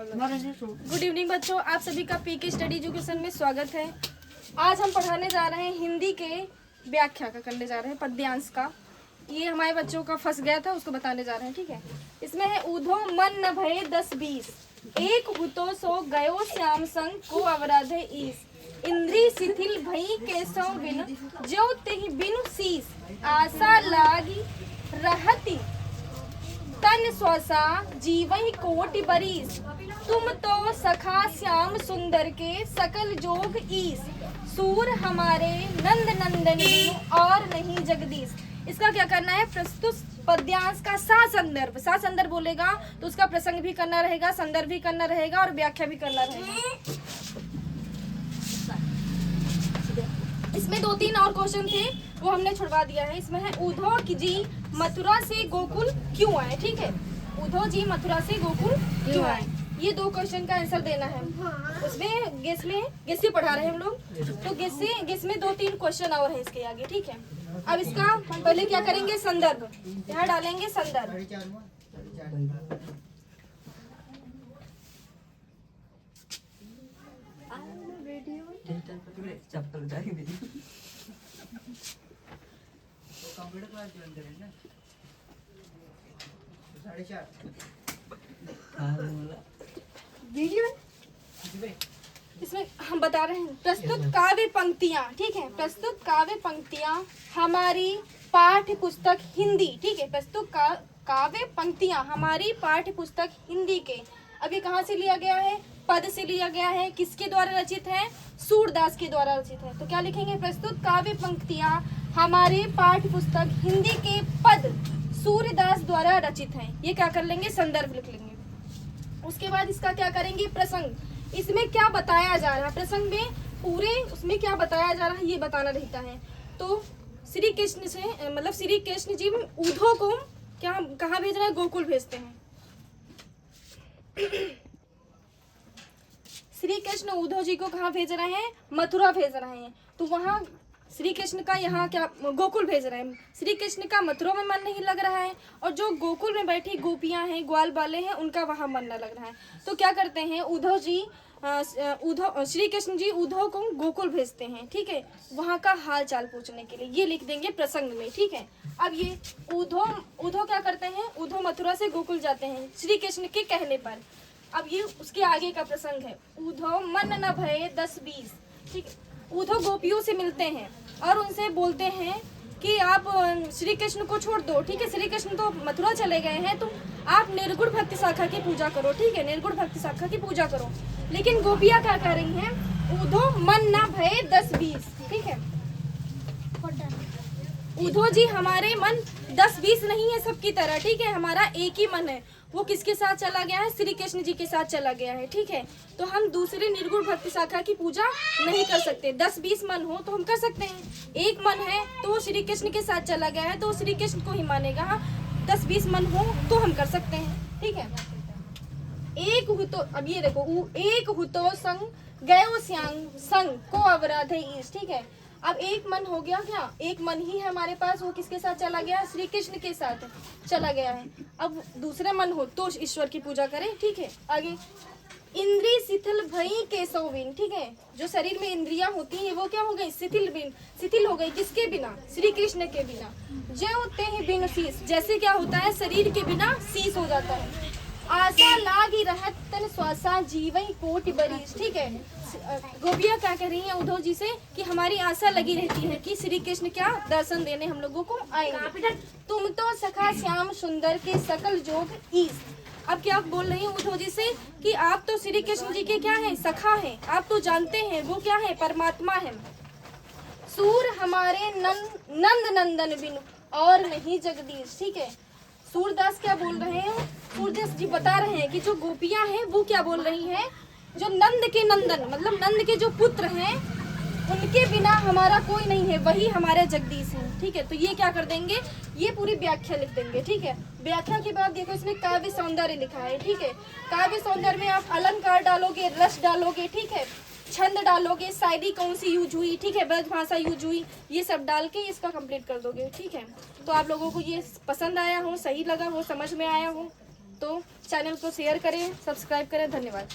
Good evening बच्चों, आप सभी का पीके स्टडी एजुकेशन में स्वागत है। आज हम पढ़ाने जा रहे हैं हिंदी के व्याख्या का, करने जा रहे हैं पद्यांश का। ये हमारे बच्चों का फंस गया था, उसको बताने जा रहे हैं। ठीक है, इसमें है ऊधो मन न भये 10-20, एक हुतो सो गयो श्याम संग को अवराधे ईस, इंद्री शिथिल भई केसों बिन जो तेहि बिनु शीस, आशा लागी रहती तन स्वसा जीवहि कोटि बरीस, तुम तो सखा श्याम सुंदर के सकल जोग ईस, सूर हमारे नंद नंदन और नहीं जगदीश। इसका क्या करना है? प्रस्तुत पद्यांश का सा संदर्भ बोलेगा तो उसका प्रसंग भी करना रहेगा, संदर्भ भी करना रहेगा और व्याख्या भी करना रहेगा। इसमें 2-3 और क्वेश्चन थे, वो हमने छुड़वा दिया है। इसमें है ऊधो जी मथुरा से गोकुल क्यों आए। ठीक है, ऊधो जी मथुरा से गोकुल क्यों आए, ये 2 क्वेश्चन का आंसर देना है। उसमें गेस ही पढ़ा रहे हैं हम लोग, तो गेस में 2-3 क्वेश्चन और है इसके आगे। ठीक है, अब इसका पहले क्या करेंगे? संदर्भ, यहाँ डालेंगे संदर्भ। इसमें हम बता रहे हैं प्रस्तुत काव्य पंक्तियां। ठीक है, प्रस्तुत काव्य पंक्तियां हमारी पाठ्य पुस्तक हिंदी। ठीक है, प्रस्तुत काव्य पंक्तियां हमारी पाठ्य पुस्तक हिंदी के। अब ये कहाँ से लिया गया है? पद से लिया गया है। किसके द्वारा रचित है? सूरदास के द्वारा रचित है। तो क्या लिखेंगे? प्रस्तुत काव्य पंक्तियां हमारे पाठ्य पुस्तक हिंदी के पद सूरदास द्वारा रचित हैं। ये क्या कर लेंगे? संदर्भ लिख लेंगे। उसके बाद इसका क्या करेंगे? प्रसंग। इसमें क्या बताया जा रहा है? प्रसंग में पूरे उसमें क्या बताया जा रहा है ये बताना रहता है। तो श्री कृष्ण से मतलब श्री कृष्ण जी ऊधो को क्या कहाँ भेज रहे हैं? गोकुल भेजते हैं। श्री कृष्ण ऊधो जी को कहाँ भेज रहे हैं? मथुरा भेज रहे हैं। तो वहाँ श्री कृष्ण का यहाँ क्या गोकुल भेज रहे हैं। श्री कृष्ण का मथुरा में मन नहीं लग रहा है और जो गोकुल में बैठी गोपियां हैं, ग्वाल बाले हैं, उनका वहाँ मन न लग रहा है। तो क्या करते हैं? ऊधो जी श्री कृष्ण जी ऊधो को गोकुल भेजते हैं। ठीक है, वहाँ का हाल चाल पूछने के लिए। ये लिख देंगे प्रसंग में। ठीक है, अब ये ऊधो क्या करते हैं? ऊधो मथुरा से गोकुल जाते हैं श्री कृष्ण के कहने पर। अब ये उसके आगे का प्रसंग है। ऊधो मन न भये 10-20। ठीक है, ऊधो गोपियों से मिलते हैं और उनसे बोलते हैं कि आप श्री कृष्ण को छोड़ दो। ठीक है, श्री कृष्ण तो मथुरा चले गए हैं, तो आप निर्गुण भक्ति शाखा की पूजा करो। ठीक है, निर्गुण भक्ति शाखा की पूजा करो। लेकिन गोपियां क्या कर रही हैं? ऊधो मन न भये 10-20। ठीक है, ऊधो जी हमारे मन 10-20 नहीं है सबकी तरह। ठीक है, हमारा एक ही मन है। वो किसके साथ चला गया है? श्री कृष्ण जी के साथ चला गया है। ठीक है, तो हम दूसरे निर्गुण भक्ति शाखा की पूजा नहीं कर सकते। 10-20 मन हो तो हम कर सकते हैं। एक मन है तो वो श्री कृष्ण के साथ चला गया है तो श्री कृष्ण को ही मानेगा। 10-20 मन हो तो हम कर सकते हैं। ठीक है, एक हुतो, अब ये देखो, एक हुतो संग गयो श्याम संग को अवराधे ईश। ठीक है, अब एक मन हो गया। क्या एक मन ही है हमारे पास? वो किसके साथ चला गया? श्री कृष्ण के साथ चला गया है। अब दूसरा मन हो तो ईश्वर की पूजा करें। ठीक है, आगे इंद्री शिथिल भई केसो बिन। ठीक है, जो शरीर में इंद्रियां होती हैं वो क्या हो गई? शिथिल हो गई। किसके बिना? श्री कृष्ण के बिना। जो तेहि बिन शीस, जैसे क्या होता है? शरीर के बिना शीस हो जाता है। आशा लागी रहत तन श्वासा जीवई कोटि बरीस। ठीक है, गोपियां क्या कह रही हैं ऊधो जी से कि हमारी आशा लगी रहती है कि श्री कृष्ण क्या दर्शन देने हम लोगों को आएंगे। तुम तो सखा श्याम सुंदर के सकल जोग ईस। अब क्या बोल रही हैं ऊधो जी से कि आप तो श्री कृष्ण जी के क्या हैं? सखा हैं। आप तो जानते हैं वो क्या है? परमात्मा है। सूर हमारे नंद नंदन बिनु और नहीं जगदीश। ठीक है, सूरदास क्या बोल रहे हैं? सूरदास जी बता रहे हैं कि जो गोपियां हैं वो क्या बोल रही हैं? जो नंद के नंदन मतलब नंद के जो पुत्र हैं उनके बिना हमारा कोई नहीं है, वही हमारे जगदीश हैं। ठीक है, तो ये क्या कर देंगे? ये पूरी व्याख्या लिख देंगे। ठीक है, व्याख्या के बाद देखो इसमें काव्य सौंदर्य लिखा है। ठीक है, काव्य सौंदर्य में आप अलंकार डालोगे, रस डालोगे। ठीक है, छंद डालोगे, शायरी कौन सी यूज हुई। ठीक है, ब्रज भाषा यूज हुई, ये सब डाल के इसका कंप्लीट कर दोगे। ठीक है, तो आप लोगों को ये पसंद आया हो, सही लगा हो, समझ में आया हो। तो चैनल को शेयर करें, सब्सक्राइब करें। धन्यवाद।